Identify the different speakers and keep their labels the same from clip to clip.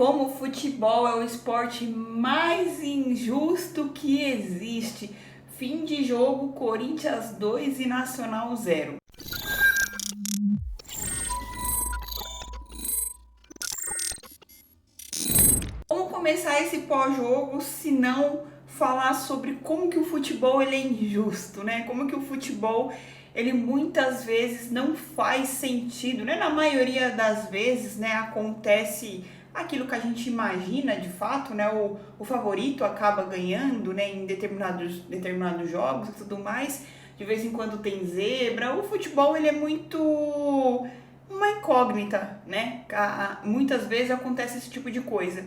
Speaker 1: Como o futebol é o esporte mais injusto que existe. Fim de jogo, Corinthians 2 e Nacional 0. Vamos começar esse pós-jogo se não falar sobre como que o futebol ele é injusto, né? Como que o futebol ele muitas vezes não faz sentido, né? Na maioria das vezes, né, acontece aquilo que a gente imagina de fato, né? O favorito acaba ganhando, né, em determinados jogos e tudo mais. De vez em quando tem zebra. O futebol ele é muito uma incógnita, né? Muitas vezes acontece esse tipo de coisa.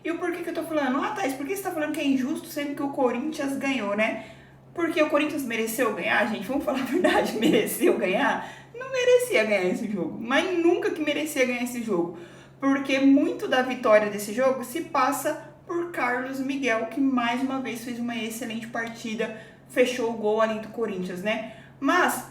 Speaker 1: E o porquê que eu tô falando? Ah, Thaís, por que você tá falando que é injusto sendo que o Corinthians ganhou, né? Porque o Corinthians mereceu ganhar, gente? Vamos falar a verdade, mereceu ganhar? Não merecia ganhar esse jogo, mas nunca que merecia ganhar esse jogo. Porque muito da vitória desse jogo se passa por Carlos Miguel, que mais uma vez fez uma excelente partida, fechou o gol ali do Corinthians, né? Mas,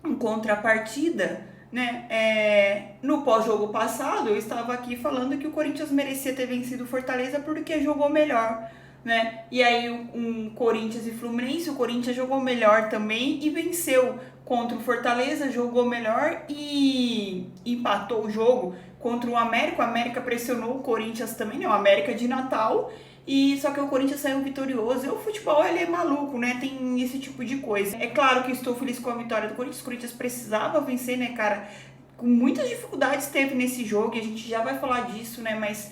Speaker 1: em contrapartida, né, no pós-jogo passado, eu estava aqui falando que o Corinthians merecia ter vencido o Fortaleza porque jogou melhor, né? E aí um Corinthians e Fluminense, o Corinthians jogou melhor também e venceu contra o Fortaleza, jogou melhor e empatou o jogo contra o América pressionou o Corinthians também, né? O América de Natal. E só que o Corinthians saiu vitorioso. E o futebol ele é maluco, né? Tem esse tipo de coisa. É claro que eu estou feliz com a vitória do Corinthians. O Corinthians precisava vencer, né, cara? Com muitas dificuldades teve nesse jogo e a gente já vai falar disso, né? Mas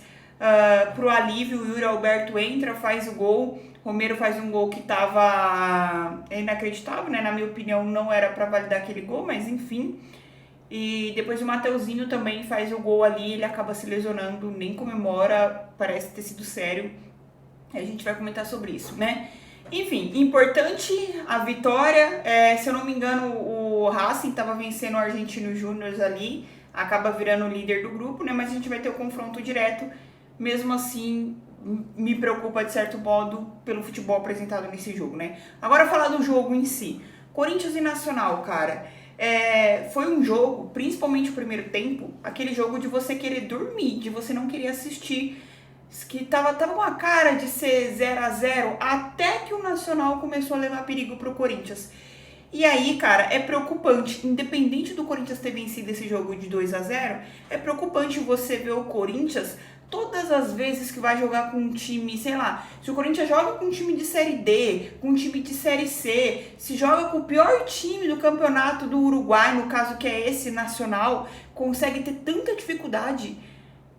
Speaker 1: pro alívio, o Yuri Alberto entra, faz o gol. Romero faz um gol que tava inacreditável, né? Na minha opinião, não era para validar aquele gol, mas enfim. E depois o Mateuzinho também faz o gol ali, ele acaba se lesionando, nem comemora, parece ter sido sério. A gente vai comentar sobre isso, né? Enfim, importante a vitória. Se eu não me engano, o Racing estava vencendo o Argentino Júnior ali, acaba virando o líder do grupo, né? Mas a gente vai ter o confronto direto. Mesmo assim, me preocupa de certo modo pelo futebol apresentado nesse jogo, né? Agora falar do jogo em si. Corinthians e Nacional, cara. Foi um jogo, principalmente o primeiro tempo, aquele jogo de você querer dormir, de você não querer assistir, que tava com a cara de ser 0-0 até que o Nacional começou a levar perigo pro Corinthians. E aí, cara, é preocupante, independente do Corinthians ter vencido esse jogo de 2-0, é preocupante você ver o Corinthians todas as vezes que vai jogar com um time, sei lá, se o Corinthians joga com um time de Série D, com um time de Série C, se joga com o pior time do campeonato do Uruguai, no caso que é esse Nacional, consegue ter tanta dificuldade.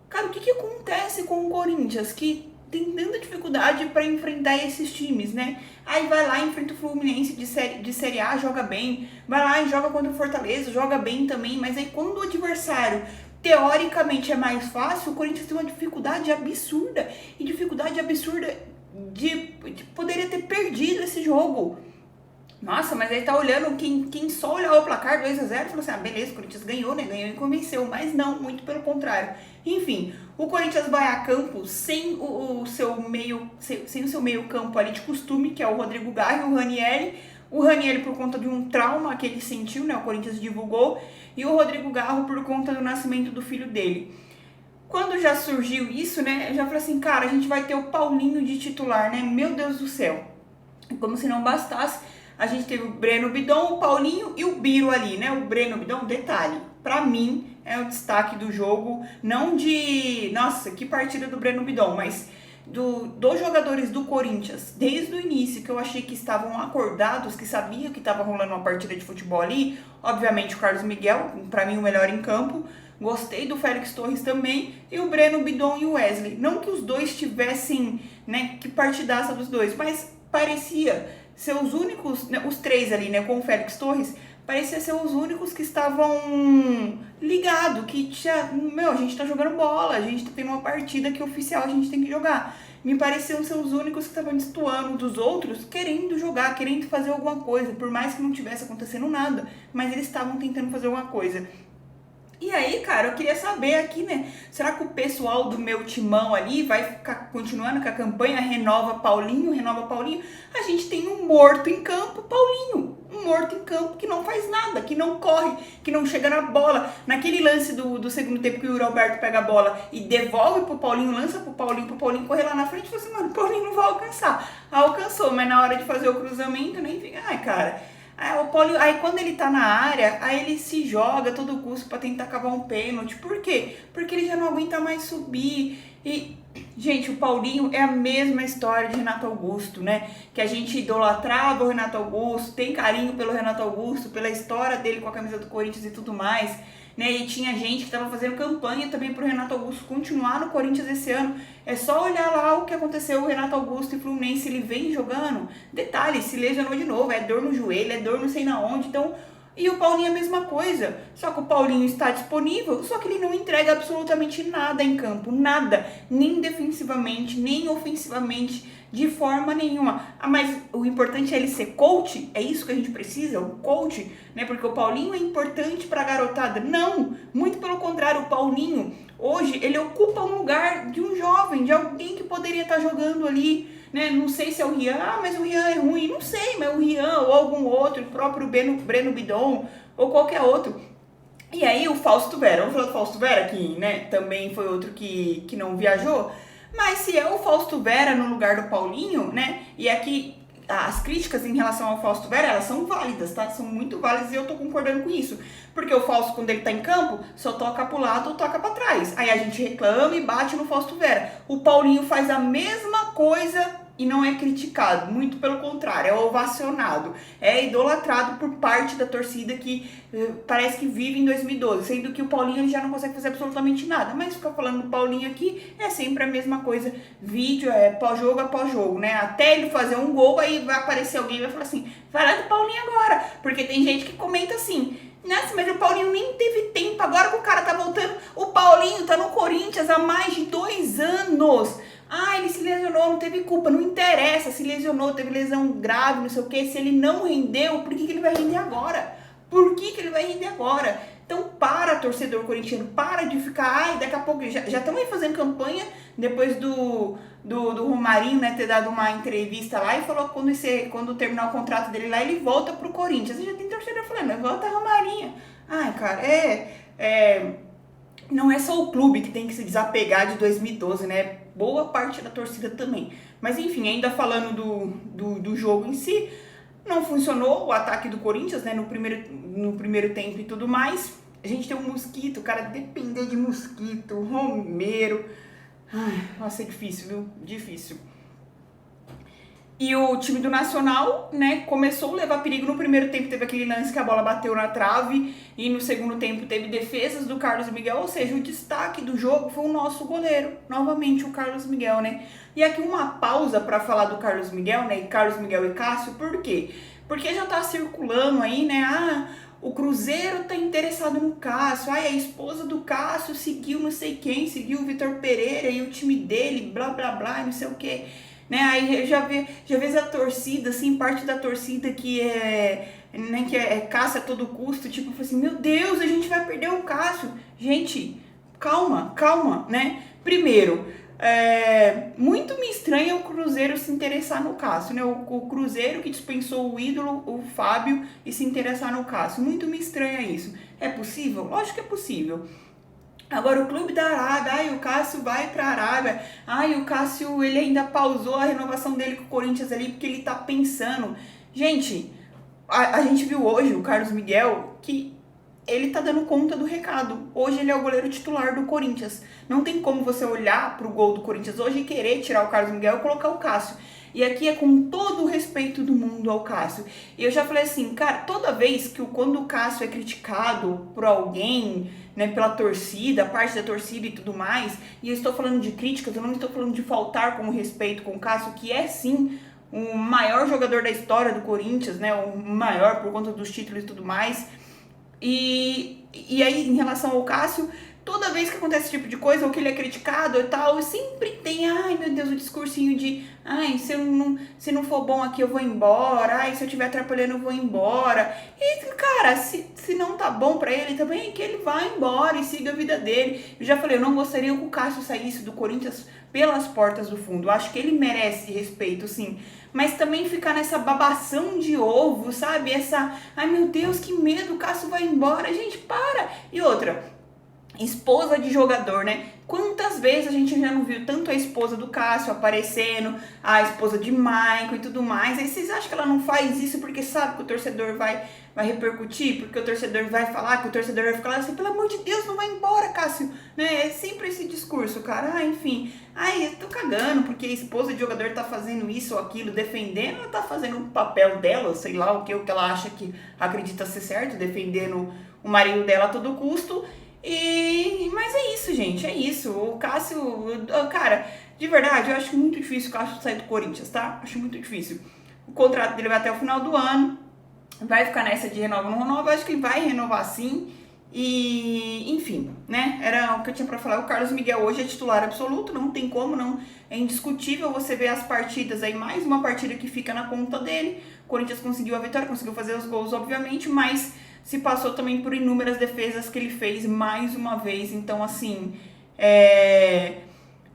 Speaker 1: Cara, o que acontece com o Corinthians que tem tanta dificuldade para enfrentar esses times, né? Aí vai lá, enfrenta o Fluminense de série A, joga bem. Vai lá e joga contra o Fortaleza, joga bem também. Mas aí quando o adversário, teoricamente, é mais fácil, o Corinthians tem uma dificuldade absurda. E dificuldade absurda de poderia ter perdido esse jogo. Nossa, mas aí tá olhando, quem só olhou o placar 2-0 falou assim, ah, beleza, o Corinthians ganhou, né? Ganhou e convenceu, mas não, muito pelo contrário. Enfim, o Corinthians vai a campo sem o seu meio campo ali de costume, que é o Rodrigo Garro e o Ranieri. O Ranieri por conta de um trauma que ele sentiu, né? O Corinthians divulgou. E o Rodrigo Garro por conta do nascimento do filho dele. Quando já surgiu isso, né? Eu já falei assim, cara, a gente vai ter o Paulinho de titular, né? Meu Deus do céu. Como se não bastasse, a gente teve o Breno Bidon, o Paulinho e o Biro ali, né? O Breno Bidon, detalhe, pra mim é o destaque do jogo, não de, nossa, que partida do Breno Bidon, mas dos jogadores do Corinthians, desde o início, que eu achei que estavam acordados, que sabiam que estava rolando uma partida de futebol ali, obviamente o Carlos Miguel, pra mim o melhor em campo, gostei do Félix Torres também, e o Breno Bidon e o Wesley, não que os dois tivessem, né, que partidaça dos dois, mas parecia ser os únicos, né, os três ali, né, com o Félix Torres, parecia ser os únicos que estavam ligados, que tinha, meu, a gente tá jogando bola, a gente tá tendo uma partida que oficial a gente tem que jogar. Me pareciam ser os únicos que estavam destoando dos outros, querendo jogar, querendo fazer alguma coisa, por mais que não tivesse acontecendo nada, mas eles estavam tentando fazer alguma coisa. E aí, cara, eu queria saber aqui, né? Será que o pessoal do meu timão ali vai ficar continuando com a campanha renova Paulinho? A gente tem um morto em campo, Paulinho. um morto em campo que não faz nada, que não corre, que não chega na bola. Naquele lance do segundo tempo que o Yuri Alberto pega a bola e devolve pro Paulinho, lança pro Paulinho correr lá na frente, e fala assim, mano, o Paulinho não vai alcançar. Alcançou, mas na hora de fazer o cruzamento, nem fica, ai, cara. O Paulinho, aí quando ele tá na área, aí ele se joga a todo custo pra tentar cavar um pênalti. Por quê? Porque ele já não aguenta mais subir. E, gente, o Paulinho é a mesma história de Renato Augusto, né? Que a gente idolatrava o Renato Augusto, tem carinho pelo Renato Augusto, pela história dele com a camisa do Corinthians e tudo mais, né? E tinha gente que estava fazendo campanha também pro Renato Augusto continuar no Corinthians esse ano. É só olhar lá o que aconteceu, o Renato Augusto e Fluminense, ele vem jogando. Detalhe, se lesionou de novo, é dor no joelho, é dor não sei na onde, então... E o Paulinho é a mesma coisa, só que o Paulinho está disponível, só que ele não entrega absolutamente nada em campo, nada, nem defensivamente, nem ofensivamente, de forma nenhuma. Mas o importante é ele ser coach, é isso que a gente precisa, o coach, né? Porque o Paulinho é importante para a garotada. Não, muito pelo contrário, o Paulinho, hoje, ele ocupa um lugar de um jovem, de alguém que poderia estar jogando ali, né? Não sei se é o Rian, mas o Rian é ruim, não sei, mas o Rian ou algum outro, o próprio Breno Bidon ou qualquer outro. E aí o Fausto Vera, vamos falar do Fausto Vera, que, né, também foi outro que não viajou, mas se é o Fausto Vera no lugar do Paulinho, né, e aqui as críticas em relação ao Fausto Vera, elas são válidas, tá? São muito válidas e eu tô concordando com isso. Porque o Fausto, quando ele tá em campo, só toca pro lado ou toca pra trás. Aí a gente reclama e bate no Fausto Vera. O Paulinho faz a mesma coisa e não é criticado. Muito pelo contrário, é ovacionado. É idolatrado por parte da torcida que parece que vive em 2012. Sendo que o Paulinho ele já não consegue fazer absolutamente nada. Mas ficar falando do Paulinho aqui é sempre a mesma coisa. Vídeo é pós-jogo após jogo, né? Até ele fazer um gol, aí vai aparecer alguém e vai falar assim, fala do Paulinho agora. Porque tem gente que comenta assim, nossa, mas o Paulinho nem teve tempo, agora que o cara tá voltando. O Paulinho tá no Corinthians há mais de 2 anos. Ah, ele se lesionou, não teve culpa, não interessa se lesionou, teve lesão grave, não sei o que. Se ele não rendeu, por que ele vai render agora? Por que ele vai render agora? Então para, torcedor corintiano, para de ficar, ai, daqui a pouco, já estão aí fazendo campanha, depois do Romarinho, né, ter dado uma entrevista lá e falou que quando terminar o contrato dele lá, ele volta pro Corinthians. Já tem torcedor falando, volta Romarinho. Ai, cara, não é só o clube que tem que se desapegar de 2012, né? Boa parte da torcida também. Mas enfim, ainda falando do jogo em si, não funcionou o ataque do Corinthians, né? No primeiro tempo e tudo mais. A gente tem um Mosquito, cara, depender de Mosquito, Romero. Ai, nossa, é difícil, viu? Difícil. E o time do Nacional, né, começou a levar perigo. No primeiro tempo teve aquele lance que a bola bateu na trave e no segundo tempo teve defesas do Carlos Miguel, ou seja, o destaque do jogo foi o nosso goleiro, novamente o Carlos Miguel, né? E aqui uma pausa para falar do Carlos Miguel, né, Carlos Miguel e Cássio, por quê? Porque já tá circulando aí, né, o Cruzeiro tá interessado no Cássio, a esposa do Cássio seguiu não sei quem, seguiu o Vitor Pereira e o time dele, blá blá blá, não sei o quê. Né, aí já vê a torcida, assim, parte da torcida que né, que é Cássio a todo custo, tipo assim, meu Deus, a gente vai perder o Cássio. Gente, calma, né? Primeiro, muito me estranha o Cruzeiro se interessar no Cássio, né? O Cruzeiro que dispensou o ídolo, o Fábio, e se interessar no Cássio. Muito me estranha isso. É possível? Lógico que é possível. Agora o clube da Arábia, o Cássio vai pra Arábia, o Cássio ele ainda pausou a renovação dele com o Corinthians ali porque ele tá pensando. Gente, a gente viu hoje o Carlos Miguel que ele tá dando conta do recado. Hoje ele é o goleiro titular do Corinthians. Não tem como você olhar pro gol do Corinthians hoje e querer tirar o Carlos Miguel e colocar o Cássio. E aqui é com todo o respeito do mundo ao Cássio. E eu já falei assim, cara, toda vez quando o Cássio é criticado por alguém, né, pela torcida, parte da torcida e tudo mais, e eu estou falando de críticas, eu não estou falando de faltar com respeito com o Cássio, que é sim o maior jogador da história do Corinthians, né, o maior por conta dos títulos e tudo mais. E aí, em relação ao Cássio, toda vez que acontece esse tipo de coisa, ou que ele é criticado e tal, sempre tem, ai meu Deus, o discursinho de, ai, se não for bom aqui eu vou embora, ai, se eu estiver atrapalhando eu vou embora. E, cara, se não tá bom pra ele também, que ele vá embora e siga a vida dele. Eu já falei, eu não gostaria que o Cássio saísse do Corinthians pelas portas do fundo. Eu acho que ele merece respeito, sim. Mas também ficar nessa babação de ovo, sabe? Ai meu Deus, que medo, o Cássio vai embora. Gente, para! E outra, esposa de jogador, né? Quantas vezes a gente já não viu tanto a esposa do Cássio aparecendo, a esposa de Michael e tudo mais. Aí vocês acham que ela não faz isso porque sabe que o torcedor vai repercutir, porque o torcedor vai falar, que o torcedor vai ficar assim, pelo amor de Deus, não vai embora, Cássio, né? É sempre esse discurso, cara. Ah, enfim. Ai, eu tô cagando porque a esposa de jogador tá fazendo isso ou aquilo, defendendo, ela tá fazendo o papel dela, sei lá o que ela acha que acredita ser certo, defendendo o marido dela a todo custo. Mas é isso, gente, é isso. O Cássio, cara, de verdade, eu acho muito difícil o Cássio sair do Corinthians, tá? Acho muito difícil. O contrato dele vai até o final do ano, vai ficar nessa de renova ou não renova, eu acho que ele vai renovar sim. E, enfim, né? Era o que eu tinha pra falar. O Carlos Miguel hoje é titular absoluto, não tem como, não. É indiscutível você ver as partidas aí, mais uma partida que fica na conta dele. O Corinthians conseguiu a vitória, conseguiu fazer os gols, obviamente, mas se passou também por inúmeras defesas que ele fez mais uma vez. Então, assim,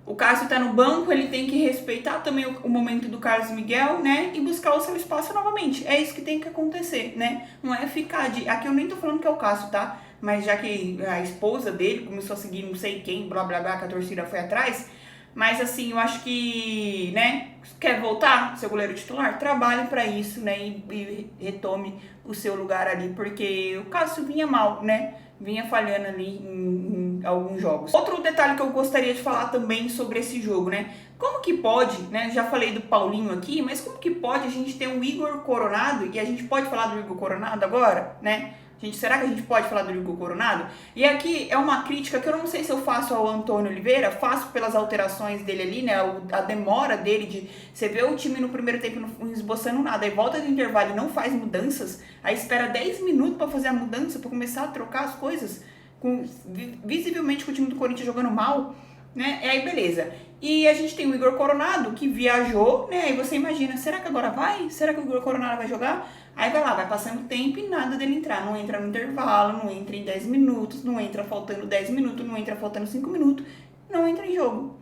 Speaker 1: o Cássio tá no banco, ele tem que respeitar também o momento do Carlos Miguel, né? E buscar o seu espaço novamente. É isso que tem que acontecer, né? Não é ficar de... Aqui eu nem tô falando que é o Cássio, tá? Mas já que a esposa dele começou a seguir não sei quem, blá blá blá, que a torcida foi atrás. Mas assim, eu acho que, né? Quer voltar, seu goleiro titular? Trabalhe pra isso, né? E retome o seu lugar ali, porque o Cássio vinha mal, né? Vinha falhando ali em alguns jogos. Outro detalhe que eu gostaria de falar também sobre esse jogo, né? Como que pode, né? Já falei do Paulinho aqui, mas como que pode a gente ter um Igor Coronado, e a gente pode falar do Igor Coronado agora, né? Gente, será que a gente pode falar do Igor Coronado? E aqui é uma crítica que eu não sei se eu faço ao Antônio Oliveira, faço pelas alterações dele ali, né? A demora dele de... Você vê o time no primeiro tempo não esboçando nada, aí volta do intervalo e não faz mudanças, aí espera 10 minutos pra fazer a mudança, pra começar a trocar as coisas, visivelmente com o time do Corinthians jogando mal, né? E aí beleza. E a gente tem o Igor Coronado que viajou, né? Aí você imagina, será que agora vai? Será que o Igor Coronado vai jogar? Aí vai lá, vai passando tempo e nada dele entrar. Não entra no intervalo, não entra em 10 minutos, não entra faltando 10 minutos, não entra faltando 5 minutos, não entra em jogo.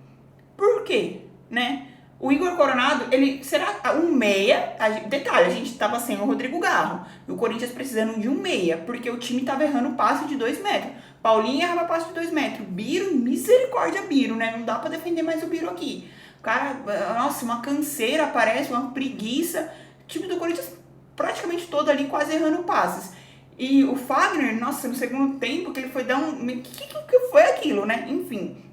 Speaker 1: Por quê? Né? O Igor Coronado, ele será um meia. Detalhe, a gente tava sem o Rodrigo Garro. E o Corinthians precisando de um meia, porque o time tava errando passe de 2 metros. Paulinho errava passe de 2 metros. Biro, misericórdia, Biro, né? Não dá pra defender mais o Biro aqui. O cara, nossa, uma canseira aparece, uma preguiça. O time do Corinthians praticamente todo ali quase errando passes. E o Fagner, nossa, no segundo tempo que ele foi dar um... que foi aquilo, né? Enfim.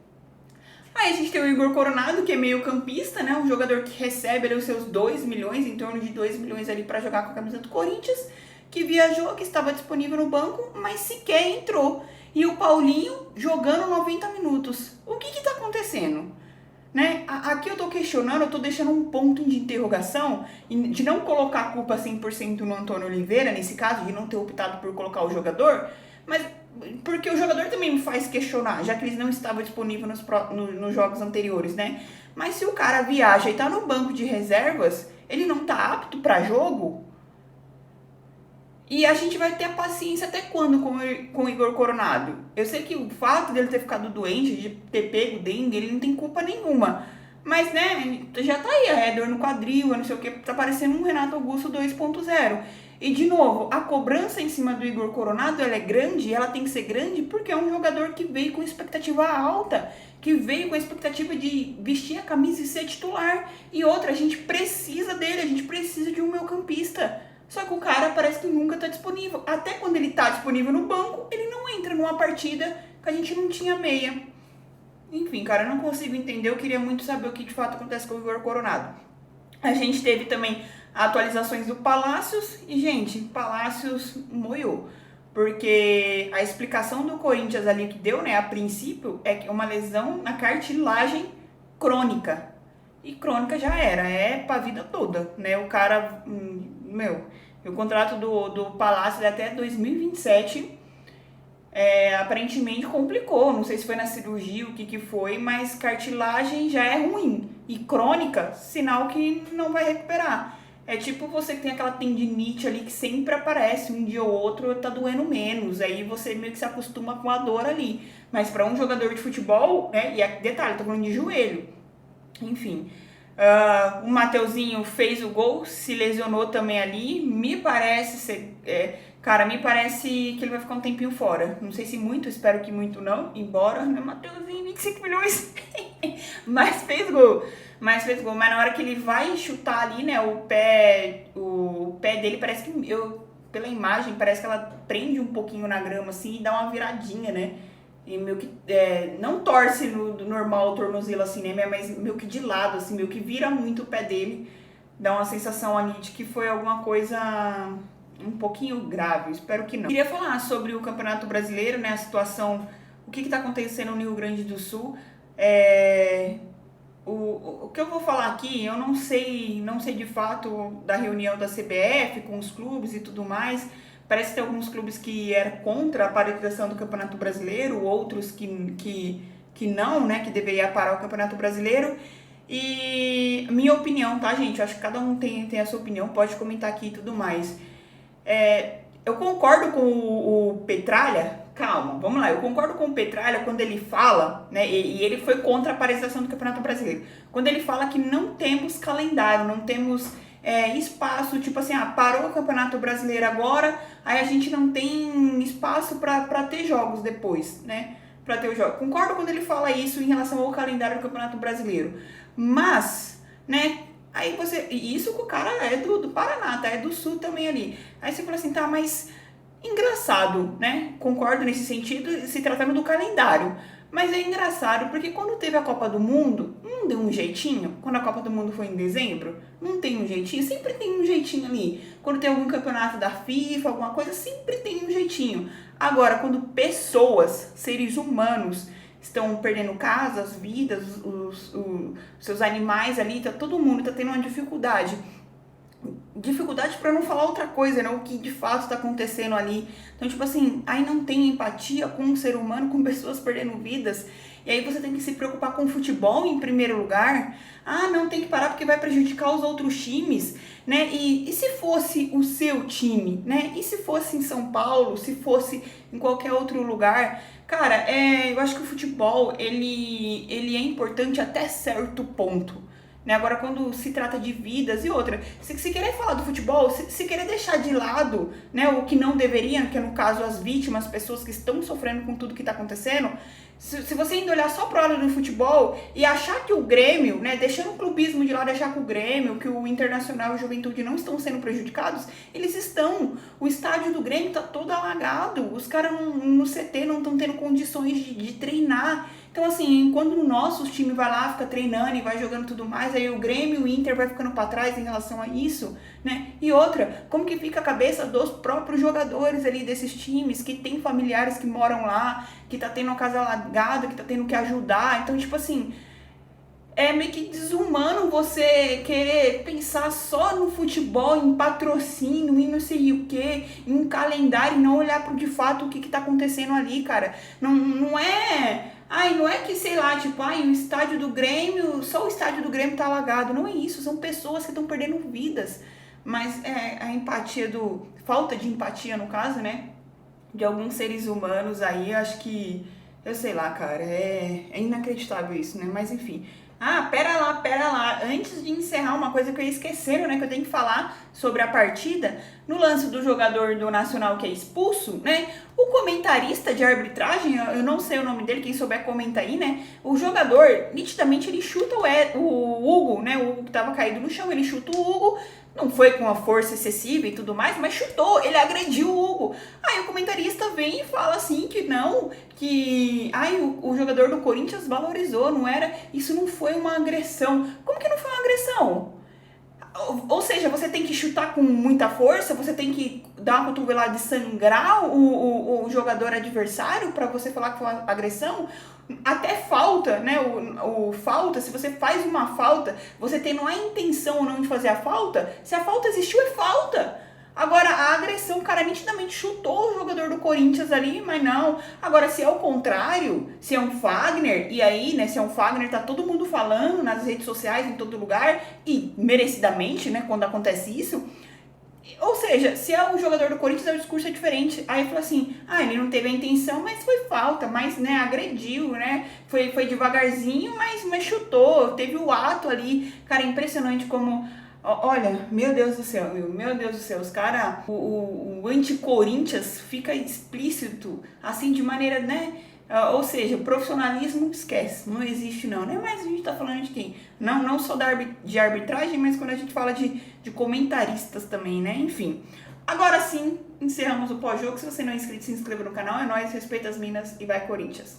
Speaker 1: Aí a gente tem o Igor Coronado, que é meio campista, né? Um jogador que recebe ali os seus 2 milhões, em torno de 2 milhões ali pra jogar com a camisa do Corinthians, que viajou, que estava disponível no banco, mas sequer entrou. E o Paulinho jogando 90 minutos. O que tá acontecendo? Né? Aqui eu tô questionando, eu tô deixando um ponto de interrogação de não colocar a culpa 100% no Antônio Oliveira, nesse caso, de não ter optado por colocar o jogador, mas porque o jogador também me faz questionar, já que eles não estavam disponíveis nos jogos anteriores, né? Mas se o cara viaja e tá no banco de reservas, ele não tá apto para jogo? E a gente vai ter a paciência até quando com o Igor Coronado? Eu sei que o fato dele ter ficado doente, de ter pego dengue, ele não tem culpa nenhuma. Mas, né, já tá aí, é dor no quadril, não sei o que, tá parecendo um Renato Augusto 2.0. E, de novo, a cobrança em cima do Igor Coronado, ela é grande, ela tem que ser grande porque é um jogador que veio com expectativa alta, que veio com a expectativa de vestir a camisa e ser titular. E outra, a gente precisa dele, a gente precisa de um meio-campista. Só que o cara parece que nunca tá disponível. Até quando ele tá disponível no banco, ele não entra numa partida que a gente não tinha meia. Enfim, cara, eu não consigo entender. Eu queria muito saber o que de fato acontece com o Igor Coronado. A gente teve também atualizações do Palácios. E, gente, Palácios moiou. Porque a explicação do Corinthians ali que deu, né, a princípio, é que uma lesão na cartilagem crônica. E crônica já era, é pra vida toda, né? O cara... o contrato do Palácio é até 2027. aparentemente complicou, não sei se foi na cirurgia, o que foi, mas cartilagem já é ruim, e crônica, sinal que não vai recuperar. É tipo você que tem aquela tendinite ali que sempre aparece, um dia ou outro tá doendo menos, aí você meio que se acostuma com a dor ali. Mas para um jogador de futebol, né, e detalhe, tô falando de joelho, enfim. O Mateuzinho fez o gol, se lesionou também ali. Me parece ser. Me parece que ele vai ficar um tempinho fora. Não sei se muito, espero que muito não. Embora, né, Mateuzinho, 25 milhões. Mas fez gol. Mas na hora que ele vai chutar ali, né, o pé dele parece que. Pela imagem, parece que ela prende um pouquinho na grama assim e dá uma viradinha, né? E meio que não torce no normal o tornozelo assim, né? Mas meio que de lado, assim, meio que vira muito o pé dele. Dá uma sensação ali de que foi alguma coisa um pouquinho grave. Espero que não. Queria falar sobre o Campeonato Brasileiro, né? A situação, o que está acontecendo no Rio Grande do Sul. O que eu vou falar aqui, eu não sei de fato da reunião da CBF com os clubes e tudo mais. Parece que tem alguns clubes que eram contra a paralisação do Campeonato Brasileiro, outros que não, né, que deveria parar o Campeonato Brasileiro. E minha opinião, tá, gente? Eu acho que cada um tem a sua opinião, pode comentar aqui e tudo mais. Eu concordo com o Petralha, calma, vamos lá, eu concordo com o Petralha quando ele fala, né, e ele foi contra a paralisação do Campeonato Brasileiro, quando ele fala que não temos calendário, não temos espaço, tipo assim, parou o Campeonato Brasileiro agora, aí a gente não tem espaço para ter jogos depois, né? Para ter o jogo. Concordo quando ele fala isso em relação ao calendário do Campeonato Brasileiro. Mas, né? Aí você. E isso que o cara é do Paraná, tá? É do Sul também ali. Aí você fala assim, tá, mas engraçado, né? Concordo nesse sentido, se tratando do calendário. Mas é engraçado, porque quando teve a Copa do Mundo, não deu um jeitinho? Quando a Copa do Mundo foi em dezembro, não tem um jeitinho? Sempre tem um jeitinho ali. Quando tem algum campeonato da FIFA, alguma coisa, sempre tem um jeitinho. Agora, quando pessoas, seres humanos, estão perdendo casas, vidas, os seus animais ali, tá, todo mundo tá tendo uma dificuldade para não falar outra coisa, né? O que de fato está acontecendo ali. Então, tipo assim, aí não tem empatia com um ser humano, com pessoas perdendo vidas. E aí você tem que se preocupar com o futebol em primeiro lugar. Não, tem que parar porque vai prejudicar os outros times, né? E se fosse o seu time, né? E se fosse em São Paulo, se fosse em qualquer outro lugar? Cara, eu acho que o futebol, ele é importante até certo ponto. Né? Agora, quando se trata de vidas e outra, se querer falar do futebol, se querer deixar de lado, né, o que não deveria, que é no caso as vítimas, pessoas que estão sofrendo com tudo que está acontecendo, se você ainda olhar só pro lado do futebol e achar que o Grêmio, né, deixando o clubismo de lado, achar que o Grêmio, que o Internacional e o Juventude não estão sendo prejudicados, eles estão. O estádio do Grêmio tá todo alagado, os caras no CT não estão tendo condições de treinar. Então, assim, quando o nosso time vai lá, fica treinando e vai jogando tudo mais, aí o Grêmio e o Inter vai ficando para trás em relação a isso, né? E outra, como que fica a cabeça dos próprios jogadores ali desses times, que tem familiares que moram lá, que tá tendo a casa alagada, que tá tendo que ajudar. Então, tipo assim, é meio que desumano você querer pensar só no futebol, em patrocínio, em não sei o que, em calendário, e não olhar pro de fato o que tá acontecendo ali, cara. Não é... não é que, sei lá, tipo, o estádio do Grêmio, só o estádio do Grêmio tá alagado. Não é isso, são pessoas que estão perdendo vidas. Mas a empatia falta de empatia, no caso, né? De alguns seres humanos aí, acho que, eu sei lá, cara, é inacreditável isso, né? Mas enfim. Pera lá. Antes de encerrar, uma coisa que eu ia esquecer, né? Que eu tenho que falar sobre a partida. No lance do jogador do Nacional que é expulso, né? O comentarista de arbitragem, eu não sei o nome dele, quem souber comenta aí, né? O jogador, nitidamente, ele chuta o Hugo, né? O Hugo que tava caído no chão, ele chuta o Hugo. Não foi com uma força excessiva e tudo mais, mas chutou, ele agrediu o Hugo. Aí o comentarista vem e fala assim que não, que o jogador do Corinthians valorizou, não era, isso não foi uma agressão. Como que não foi uma agressão? Ou seja, você tem que chutar com muita força, você tem que dar uma cotovelada e sangrar o jogador adversário para você falar que foi uma agressão. Até falta, né? Falta, se você faz uma falta, você tendo a intenção ou não de fazer a falta, se a falta existiu, é falta. Agora, a agressão, o cara nitidamente chutou o jogador do Corinthians ali, mas não. Agora, se é o contrário, se é um Fagner, e aí, né, se é um Fagner, tá todo mundo falando nas redes sociais, em todo lugar, e merecidamente, né, quando acontece isso. Ou seja, se é o jogador do Corinthians, o discurso é diferente. Aí fala assim, ele não teve a intenção, mas foi falta, mas, né, agrediu, né, foi devagarzinho, mas chutou, teve o ato ali. Cara, é impressionante como... Olha, meu Deus do céu, meu Deus do céu, os caras, o anti-Corinthians fica explícito, assim, de maneira, né? Ou seja, o profissionalismo esquece, não existe não, né? Mas a gente tá falando de quem? Não só de arbitragem, mas quando a gente fala de comentaristas também, né? Enfim. Agora sim, encerramos o pós-jogo. Se você não é inscrito, se inscreva no canal. É nóis, respeita as minas e vai Corinthians.